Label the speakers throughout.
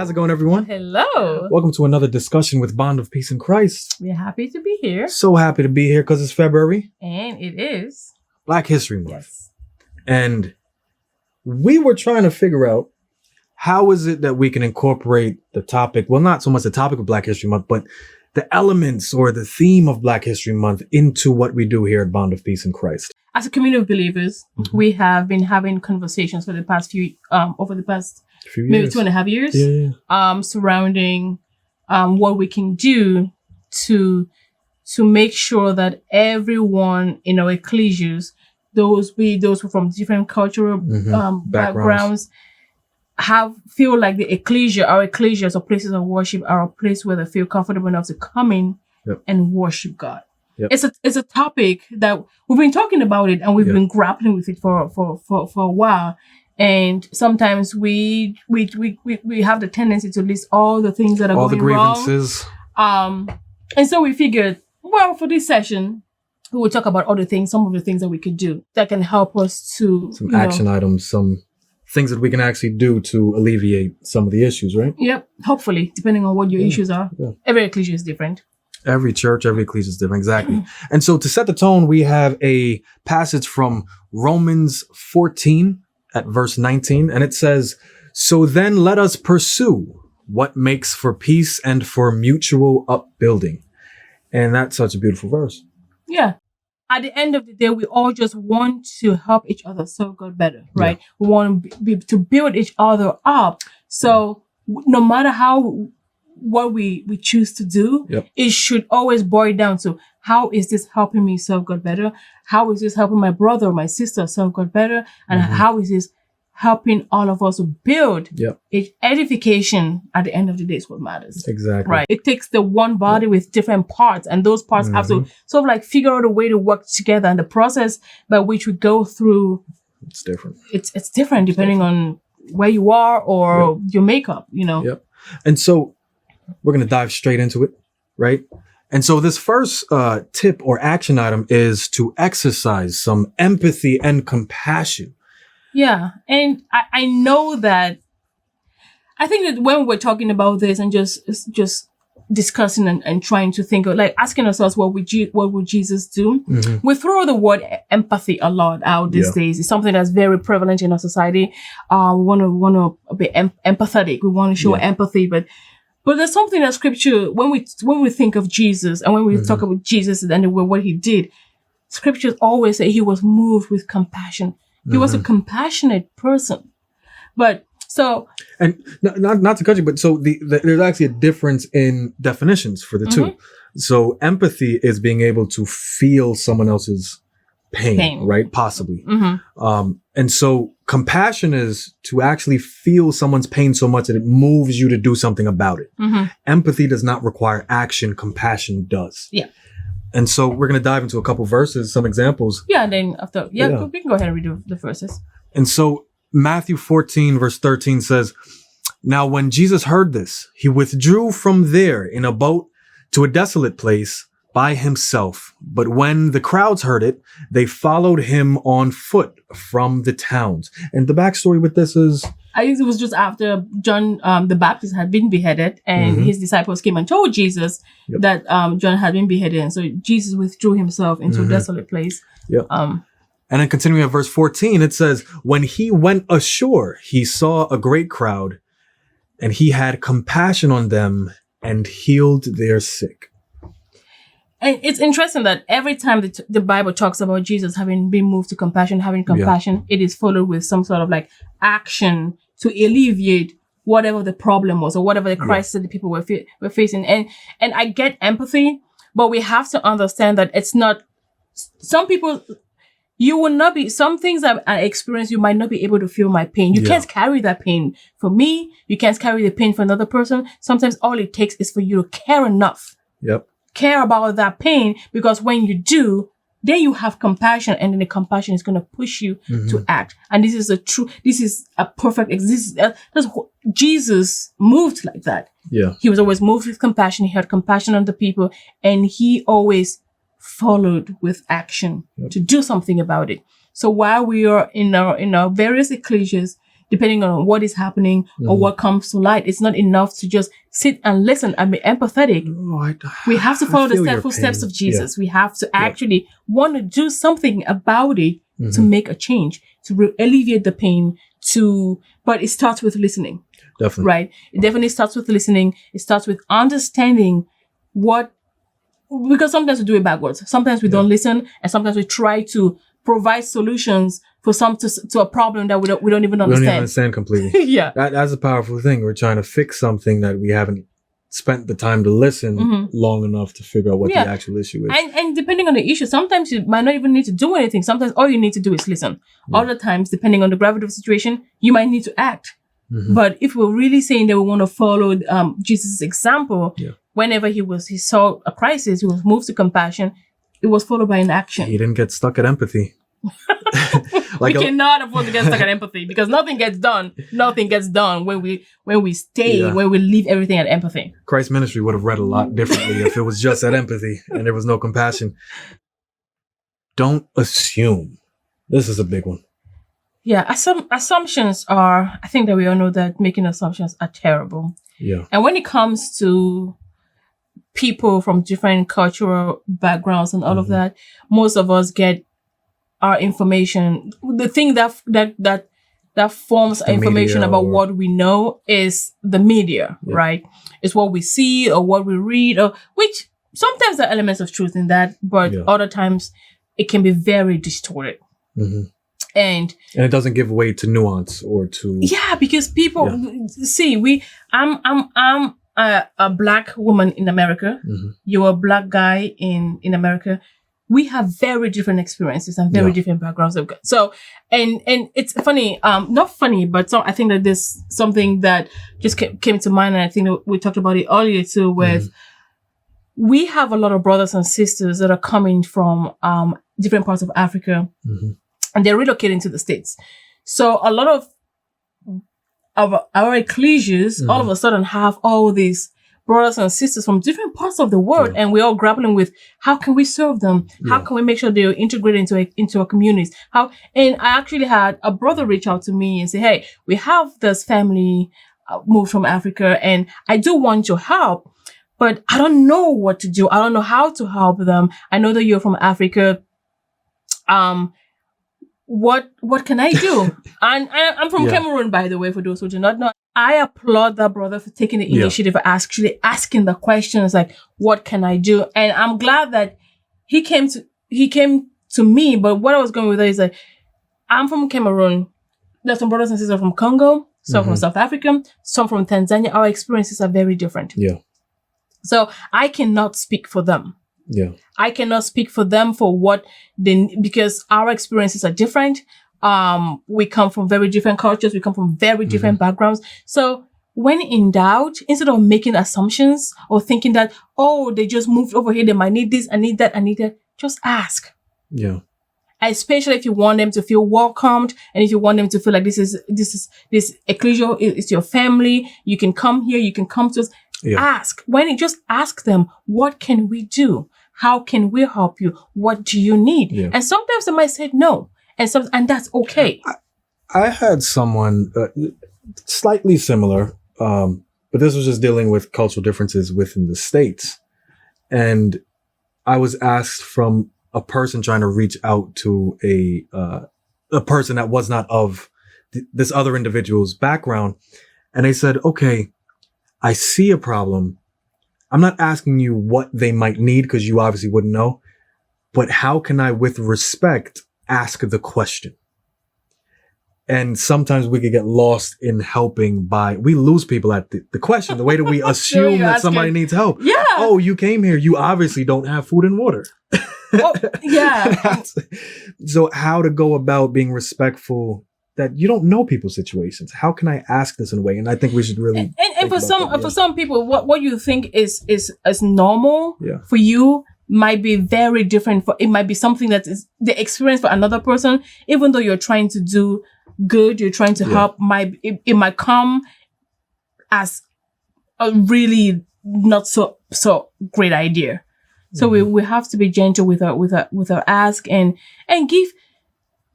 Speaker 1: how's it going, everyone?
Speaker 2: Hello.
Speaker 1: Welcome to another discussion with Bond of Peace in Christ.
Speaker 2: We're happy to be here.
Speaker 1: So happy to be here because it's February,
Speaker 2: And it is.
Speaker 1: Black History Month.
Speaker 2: Yes.
Speaker 1: And we were trying to figure out how is it that we can incorporate the topic, well, not so much the topic of Black History Month, but the elements or the theme of Black History Month into what we do here at Bond of Peace in Christ.
Speaker 2: As a community of believers, we have been having conversations for the past over the past
Speaker 1: Few
Speaker 2: maybe
Speaker 1: years.
Speaker 2: 2.5 years,
Speaker 1: Yeah.
Speaker 2: Surrounding what we can do to make sure that everyone in our ecclesias, those from different cultural backgrounds, feel like our ecclesias or places of worship are a place where they feel comfortable enough to come in and worship God.
Speaker 1: Yep.
Speaker 2: It's a topic that we've been talking about it and we've been grappling with it for a while. And sometimes we have the tendency to list all the things that are
Speaker 1: all
Speaker 2: going
Speaker 1: the grievances.
Speaker 2: wrong. And so we figured, well, for this session, we will talk about other things, some of the things that we could do that can help us to
Speaker 1: Some action items, some things that we can actually do to alleviate some of the issues, right?
Speaker 2: Yep. Hopefully, depending on what your issues are.
Speaker 1: Yeah.
Speaker 2: Every ecclesia is different.
Speaker 1: Every church, every ecclesia is different. Exactly. And so to set the tone, we have a passage from Romans 14 at verse 19. And it says, "So then let us pursue what makes for peace and for mutual upbuilding." And that's such a beautiful verse.
Speaker 2: Yeah. At the end of the day, we all just want to help each other serve God better, right? We want to build each other up. So no matter what we choose to do, it should always boil down to how is this helping me serve God better? How is this helping my brother or my sister serve God better? And how is this helping all of us to build edification? At the end of the day is what matters.
Speaker 1: Exactly.
Speaker 2: Right. It takes the one body with different parts, and those parts have to sort of like figure out a way to work together. And the process by which we go through,
Speaker 1: It's different.
Speaker 2: It's different depending on where you are or your makeup,
Speaker 1: Yep. And so we're going to dive straight into it, right? And so this first tip or action item is to exercise some empathy and compassion.
Speaker 2: Yeah. And I know that I think that when we're talking about this and just discussing and trying to think of, like, asking ourselves what would Jesus do? We throw the word empathy a lot out these days. It's something that's very prevalent in our society. We want to be empathetic. We want to show empathy, but there's something that scripture, when we think of Jesus and when we talk about Jesus and what he did, scriptures always say he was moved with compassion. He was a compassionate person. But so,
Speaker 1: and not to cut you, but so there's actually a difference in definitions for the two. So empathy is being able to feel someone else's pain. Right? Possibly. And so compassion is to actually feel someone's pain so much that it moves you to do something about it. Empathy does not require action. Compassion does.
Speaker 2: Yeah.
Speaker 1: And so we're going to dive into a couple verses, some examples.
Speaker 2: Yeah. And then after, we can go ahead and read the verses.
Speaker 1: And so Matthew 14 verse 13 says, "Now when Jesus heard this, he withdrew from there in a boat to a desolate place by himself. But when the crowds heard it, they followed him on foot from the towns." And the backstory with this is,
Speaker 2: I think it was just after John the Baptist had been beheaded, and his disciples came and told Jesus that John had been beheaded. And so Jesus withdrew himself into a desolate place.
Speaker 1: and then continuing at verse 14, it says, "When he went ashore, he saw a great crowd, and he had compassion on them and healed their sick."
Speaker 2: And it's interesting that every time the Bible talks about Jesus having been moved to compassion, having compassion, it is followed with some sort of like action to alleviate whatever the problem was or whatever the crisis that the people were facing. And I get empathy, but we have to understand that it's not, some people, you will not be, some things that I experience, you might not be able to feel my pain. You can't carry that pain for me. You can't carry the pain for another person. Sometimes all it takes is for you to care enough. Care about that pain, because when you do, then you have compassion, and then the compassion is going to push you to act. And this is a perfect existence. Jesus moved like that. He was always moved with compassion. He had compassion on the people, and he always followed with action to do something about it. So while we are in our various ecclesias depending on what is happening or what comes to light. It's not enough to just sit and listen and be empathetic. We have to follow the footsteps of Jesus. We have to actually want to do something about it to make a change, to alleviate the pain, but it starts with listening.
Speaker 1: Definitely.
Speaker 2: Right? It definitely starts with listening. It starts with understanding because sometimes we do it backwards. Sometimes we don't listen, and sometimes we try to provide solutions for to a problem that we don't even understand.
Speaker 1: We don't even understand completely.
Speaker 2: Yeah.
Speaker 1: That's a powerful thing. We're trying to fix something that we haven't spent the time to listen long enough to figure out what the actual issue is.
Speaker 2: And depending on the issue, sometimes you might not even need to do anything. Sometimes all you need to do is listen. Other times, depending on the gravity of the situation, you might need to act. But if we're really saying that we want to follow Jesus' example, whenever he saw a crisis, he was moved to compassion. It was followed by an action.
Speaker 1: He didn't get stuck at empathy.
Speaker 2: We cannot afford to get stuck at empathy because nothing gets done. Nothing gets done when we leave everything at empathy.
Speaker 1: Christ's ministry would have read a lot differently if it was just at empathy and there was no compassion. Don't assume. This is a big one.
Speaker 2: Yeah, assumptions I think that we all know that making assumptions are terrible.
Speaker 1: Yeah.
Speaker 2: And when it comes to people from different cultural backgrounds and all of that, most of us get our information. The thing that forms our information about what we know is the media, right? It's what we see or what we read, which sometimes there are elements of truth in that, but other times it can be very distorted. And
Speaker 1: it doesn't give way to nuance or to
Speaker 2: because people see I'm a black woman in America. You're a black guy in America. We have very different experiences and very different backgrounds. So, and it's funny, not funny, but so I think that there's something that just came to mind, and I think that we talked about it earlier too, with we have a lot of brothers and sisters that are coming from different parts of Africa. And they're relocating to the States. So a lot of our ecclesias all of a sudden have all these brothers and sisters from different parts of the world, and we're all grappling with how can we serve them? How can we make sure they're integrated into our communities? And I actually had a brother reach out to me and say, hey, we have this family moved from Africa, and I do want your help, but I don't know what to do. I don't know how to help them. I know that you're from Africa. What can I do? And I'm from Cameroon, by the way, for those who do not know. I applaud that brother for taking the initiative, actually asking the questions like, what can I do? And I'm glad that he came to me. But what I was going with that is like, I'm from Cameroon. There's some brothers and sisters from Congo, some from South Africa, some from Tanzania. Our experiences are very different.
Speaker 1: Yeah.
Speaker 2: So I cannot speak for them.
Speaker 1: Yeah.
Speaker 2: I cannot speak for them for because our experiences are different. We come from very different cultures. We come from very different backgrounds. So when in doubt, instead of making assumptions or thinking that, they just moved over here, they might need this, I need that, just ask.
Speaker 1: Yeah.
Speaker 2: Especially if you want them to feel welcomed and if you want them to feel like this ecclesia is your family, you can come here, you can come to us. Yeah. Ask. Just ask them, what can we do? How can we help you? What do you need? Yeah. And sometimes they might say no. And that's okay.
Speaker 1: I had someone slightly similar, but this was just dealing with cultural differences within the States. And I was asked from a person trying to reach out to a person that was not of this other individual's background. And they said, okay, I see a problem. I'm not asking you what they might need because you obviously wouldn't know, but how can I, with respect, ask the question? And sometimes we could get lost in helping we lose people at the question, the way that we assume that somebody needs help.
Speaker 2: Yeah.
Speaker 1: Oh, you came here. You obviously don't have food and water.
Speaker 2: Oh, yeah.
Speaker 1: So how to go about being respectful that you don't know people's situations. How can I ask this in a way? And I think we should really
Speaker 2: and for some people, what you think is normal for you might be very different. It might be something that is the experience for another person. Even though you're trying to do good, you're trying to help. It might come as a really not so great idea. So we have to be gentle with our ask and give.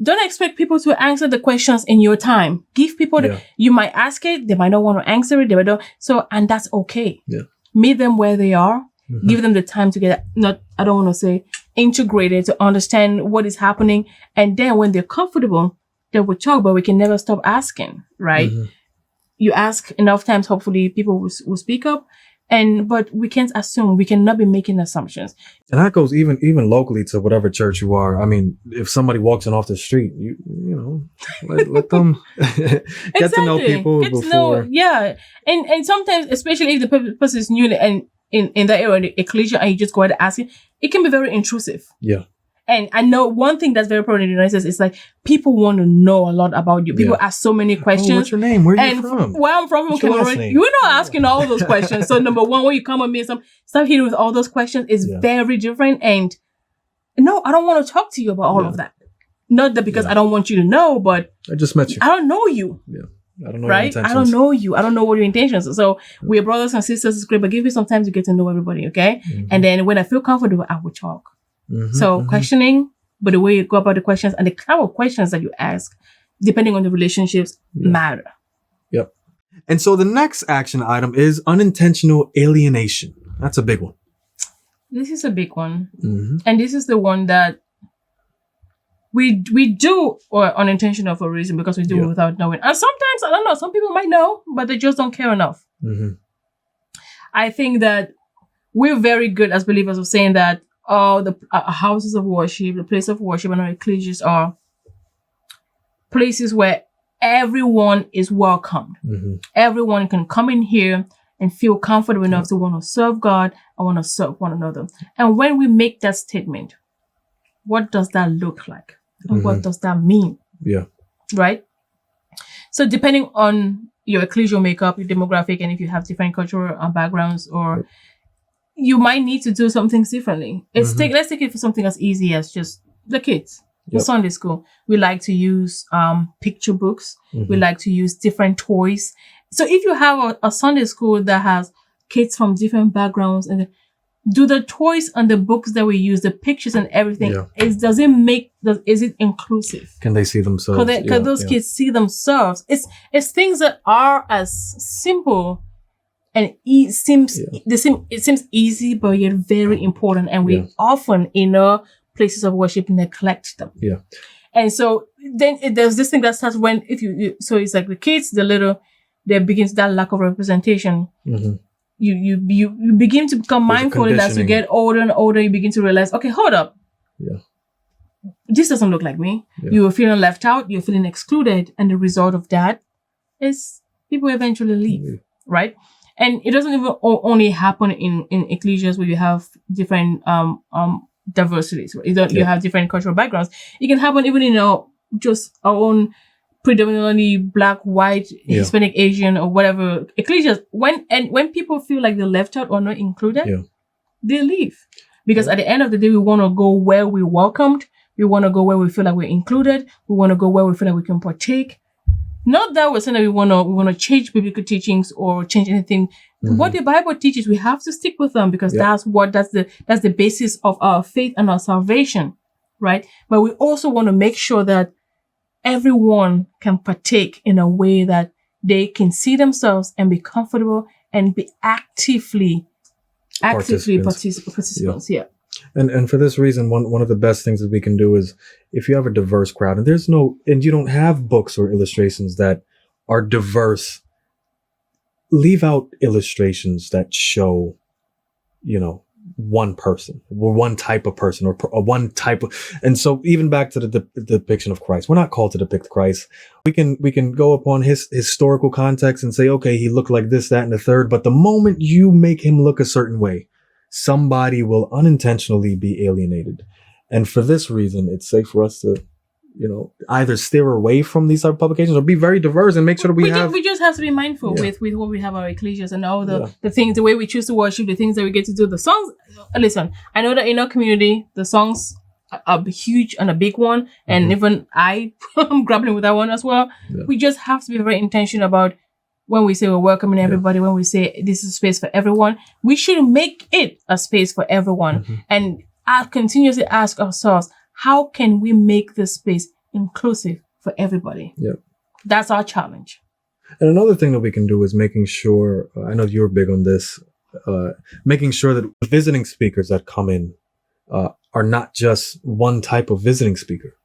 Speaker 2: don't expect people to answer the questions in your time. Give people, you might ask it, they might not want to answer it, they might not. So, and that's okay.
Speaker 1: Yeah.
Speaker 2: Meet them where they are. Give them the time to get, I don't want to say integrated, to understand what is happening. And then when they're comfortable, they will talk, but we can never stop asking, right? You ask enough times, hopefully people will speak up. But we can't assume. We cannot be making assumptions.
Speaker 1: And that goes even locally to whatever church you are. I mean, if somebody walks in off the street, you know, let them get to know people before.
Speaker 2: And sometimes, especially if the person is new and in that area, the ecclesia, and you just go ahead and ask it can be very intrusive.
Speaker 1: Yeah.
Speaker 2: And I know one thing that's very important in the United States is like people want to know a lot about you. People ask so many questions.
Speaker 1: What's your name? Where are you from?
Speaker 2: Where I'm from Cameroon. You're not asking all those questions. So number one, when you come with me, start hitting with all those questions is very different. And no, I don't want to talk to you about all of that. Not that because I don't want you to know, but
Speaker 1: I just met you.
Speaker 2: I don't know you.
Speaker 1: Yeah. I don't know
Speaker 2: right?
Speaker 1: your intentions.
Speaker 2: I don't know you. I don't know what your intentions are. So we're brothers and sisters. It's great, but give me some time to get to know everybody, okay? And then when I feel comfortable, I will talk. So questioning, but the way you go about the questions and the kind of questions that you ask, depending on the relationships, matter.
Speaker 1: Yep. And so the next action item is unintentional alienation. That's a big one.
Speaker 2: This is a big one. And this is the one that we do or unintentional for a reason because we do it without knowing. And sometimes, I don't know, some people might know, but they just don't care enough. I think that we're very good as believers of saying that the houses of worship, the place of worship, and our ecclesias are places where everyone is welcomed. Everyone can come in here and feel comfortable enough to want to serve God and want to serve one another. And when we make that statement, what does that look like? And what does that mean?
Speaker 1: Yeah.
Speaker 2: Right? So depending on your ecclesial makeup, your demographic, and if you have different cultural backgrounds, or you might need to do some things differently. Let's take it for something as easy as just the kids. In Sunday school, we like to use picture books. We like to use different toys. So if you have a Sunday school that has kids from different backgrounds, and do the toys and the books that we use, the pictures and everything, is it inclusive?
Speaker 1: Can they see themselves?
Speaker 2: Can those kids see themselves? It's things that are as simple and it seems easy, but yet very important. And we often in our places of worship neglect them. Yeah. And so then there's this thing that starts when so it's like the kids, there begins that lack of representation. You begin to become mindful, and as you get older and older, you begin to realize, okay, hold up. Yeah. This doesn't look like me. Yeah. You're feeling left out. You're feeling excluded. And the result of that is people eventually leave, right? And it doesn't even only happen in ecclesias where you have different diversities. Right? You have different cultural backgrounds. It can happen even in just our own predominantly black, white, Hispanic, Asian, or whatever ecclesias. When people feel like they're left out or not included, they leave. Because at the end of the day, we want to go where we're welcomed. We want to go where we feel like we're included. We want to go where we feel like we can partake. Not that we're saying that we want to change biblical teachings or change anything. What the Bible teaches, we have to stick with them because that's the basis of our faith and our salvation, right? But we also want to make sure that everyone can partake in a way that they can see themselves and be comfortable and be actively participants. Yeah.
Speaker 1: And for this reason, one of the best things that we can do is if you have a diverse crowd and you don't have books or illustrations that are diverse, leave out illustrations that show, one person or one type of person or one type of, and so even back to the depiction of Christ, we're not called to depict Christ. We can go upon his historical context and say, okay, he looked like this, that, and the third. But the moment you make him look a certain way, somebody will unintentionally be alienated. And for this reason, it's safe for us to, either steer away from these type of publications or be very diverse and make sure that we
Speaker 2: just have to be mindful with what we have our ecclesias and all the things, the way we choose to worship, the things that we get to do, the songs. Listen, I know that in our community, the songs are huge and a big one. And even I'm grappling with that one as well. Yeah. We just have to be very intentional about when we say we're welcoming everybody, when we say this is a space for everyone, we should make it a space for everyone. And I'll continuously ask ourselves, how can we make this space inclusive for everybody.
Speaker 1: Yep.
Speaker 2: That's our challenge.
Speaker 1: And another thing that we can do is making sure, I know you're big on this, making sure that visiting speakers that come in are not just one type of visiting speaker.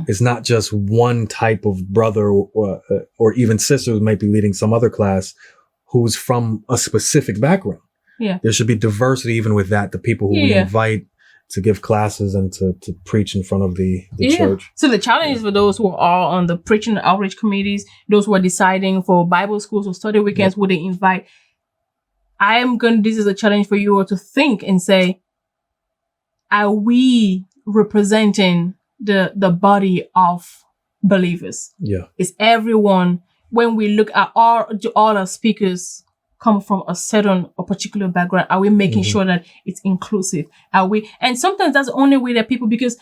Speaker 1: It's not just one type of brother or even sister who might be leading some other class who's from a specific background.
Speaker 2: Yeah.
Speaker 1: There should be diversity even with that, the people who we invite to give classes and to preach in front of the church.
Speaker 2: So the challenge is for those who are on the preaching and outreach committees, those who are deciding for Bible schools or study weekends, would they invite? This is a challenge for you all to think and say, are we representing the body of believers?
Speaker 1: Yeah.
Speaker 2: Is everyone, when we look at all our speakers come from a certain or particular background, are we making sure that it's inclusive? And sometimes that's the only way that because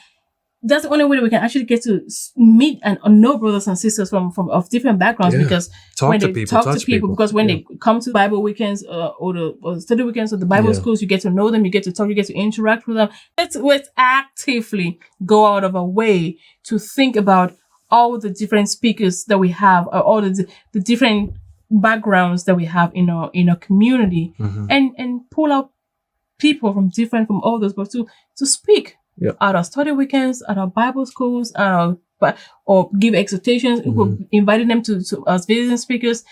Speaker 2: that's the only way that we can actually get to meet and know brothers and sisters from of different backgrounds, because when they talk to people, because when they come to Bible weekends or the study weekends or the Bible schools, you get to know them, you get to talk, you get to interact with them. Let's actively go out of our way to think about all the different speakers that we have, or all the different backgrounds that we have in our community, and pull out people from all those, but to speak at our study weekends, at our Bible schools, or give exhortations, inviting them to as visiting speakers.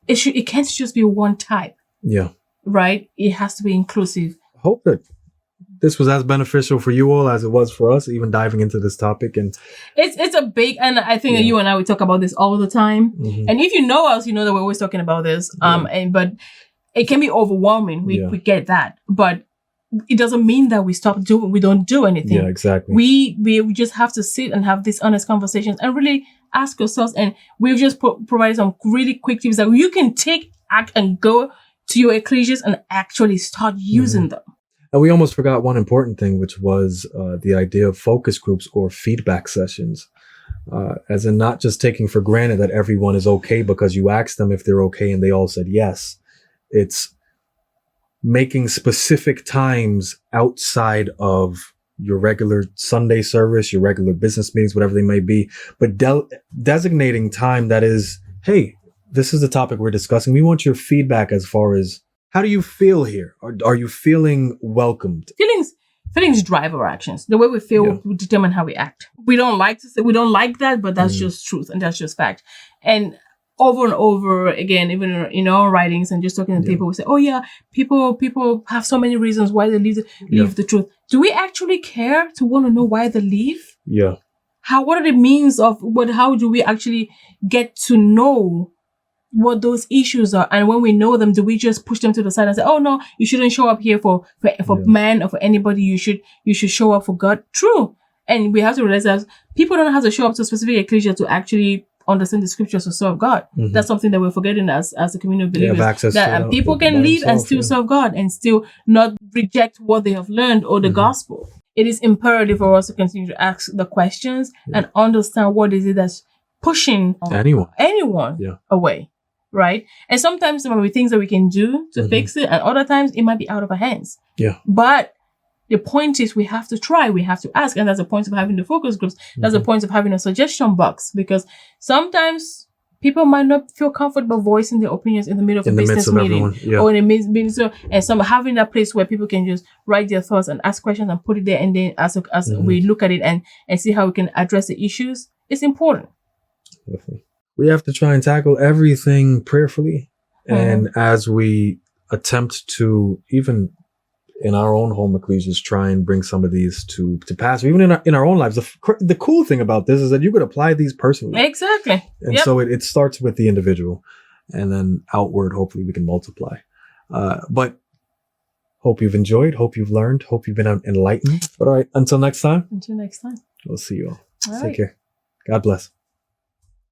Speaker 2: It can't just be one type. Yeah. Right? It has to be inclusive.
Speaker 1: I hope that this was as beneficial for you all as it was for us, even diving into this topic. And it's a big, and I think that you and I, we talk about this all the time. And if you know us, you know that we're always talking about this. But it can be overwhelming. We get that, but it doesn't mean that we don't do anything. Yeah, exactly.
Speaker 2: We just have to sit and have these honest conversations and really ask ourselves. And we've just provided some really quick tips that you can take, act, and go to your ecclesias and actually start using them.
Speaker 1: And we almost forgot one important thing, which was the idea of focus groups or feedback sessions, as in not just taking for granted that everyone is okay because you asked them if they're okay and they all said yes. It's making specific times outside of your regular Sunday service, your regular business meetings, whatever they may be, but designating time that is, hey, this is the topic we're discussing. We want your feedback as far as, how do you feel here? Are you feeling welcomed?
Speaker 2: Feelings drive our actions. The way we feel will determine how we act. We don't like that, but that's just truth and that's just fact. And over again, even in our writings and just talking to people, we say, oh yeah, people have so many reasons why they leave the truth. Do we actually care to want to know why they leave? Yeah. What are the means of how do we actually get to know what those issues are? And when we know them, do we just push them to the side and say, oh no, you shouldn't show up here for man or for anybody. You should show up for God. True. And we have to realize that people don't have to show up to a specific ecclesia to actually understand the scriptures to serve God. That's something that we're forgetting as a community of believers. That people can leave and still serve God and still not reject what they have learned or the gospel. It is imperative for us to continue to ask the questions and understand what is it that's pushing anyone away. Right? And sometimes there might be things that we can do to fix it, and other times it might be out of our hands. Yeah. But the point is we have to try, we have to ask, and that's the point of having the focus groups. That's the point of having a suggestion box, because sometimes people might not feel comfortable voicing their opinions in the middle of a business meeting or in a meeting. So, and some having that place where people can just write their thoughts and ask questions and put it there, and then as we look at it and see how we can address the issues, it's important.
Speaker 1: Definitely. We have to try and tackle everything prayerfully. And as we attempt to, even in our own home ecclesias, try and bring some of these to pass, or even in our own lives. The cool thing about this is that you could apply these personally.
Speaker 2: Exactly.
Speaker 1: And so it starts with the individual, and then outward, hopefully we can multiply. But hope you've enjoyed, hope you've learned, hope you've been enlightened. But all right, until next time.
Speaker 2: Until next time.
Speaker 1: We'll see you all.
Speaker 2: All
Speaker 1: Take
Speaker 2: right.
Speaker 1: care. God bless.